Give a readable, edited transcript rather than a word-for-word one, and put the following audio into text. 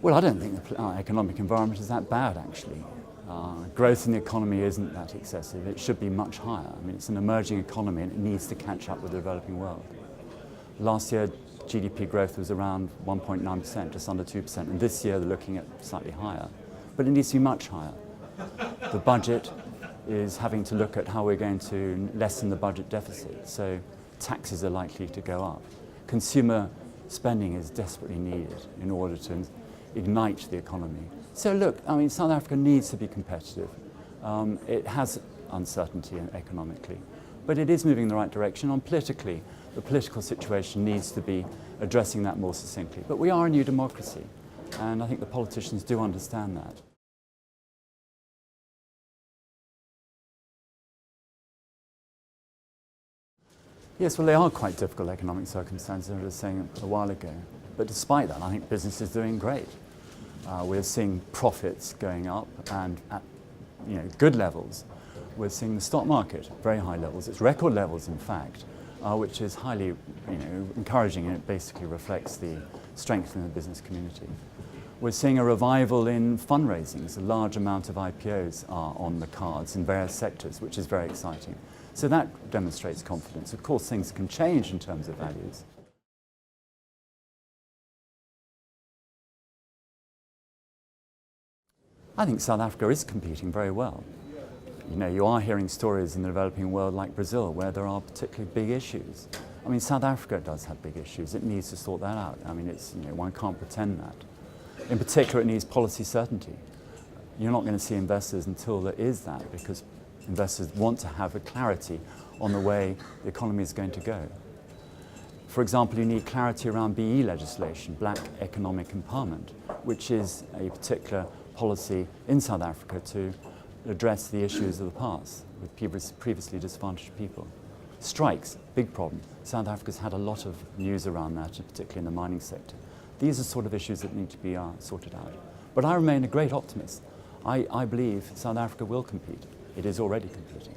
Well, I don't think the economic environment is that bad, actually. Growth in the economy isn't that excessive. It should be much higher. I mean, it's an emerging economy and it needs to catch up with the developing world. Last year, GDP growth was around 1.9%, just under 2%, and this year they're looking at slightly higher. But it needs to be much higher. The budget is having to look at how we're going to lessen the budget deficit, so taxes are likely to go up. Consumer spending is desperately needed in order to ignite the economy. So look, I mean, South Africa needs to be competitive. It has uncertainty economically, but it is moving in the right direction. On politically, the political situation needs to be addressing that more succinctly. But we are a new democracy, and I think the politicians do understand that. Yes, well, they are quite difficult economic circumstances, as I was saying a while ago. But despite that, I think business is doing great. We're seeing profits going up and at good levels. We're seeing the stock market at very high levels. It's record levels, in fact, which is highly encouraging, and it basically reflects the strength in the business community. We're seeing a revival in fundraisings. A large amount of IPOs are on the cards in various sectors, which is very exciting. So that demonstrates confidence. Of course, things can change in terms of values. I think South Africa is competing very well. You are hearing stories in the developing world like Brazil where there are particularly big issues. I mean, South Africa does have big issues. It needs to sort that out. I mean, one can't pretend that. In particular, it needs policy certainty. You're not going to see investors until there is that, because investors want to have a clarity on the way the economy is going to go. For example, you need clarity around BE legislation, Black Economic Empowerment, which is a particular policy in South Africa to address the issues of the past with previously disadvantaged people. Strikes, big problem. South Africa's had a lot of news around that, particularly in the mining sector. These are sort of issues that need to be sorted out. But I remain a great optimist. I believe South Africa will compete. It is already competing.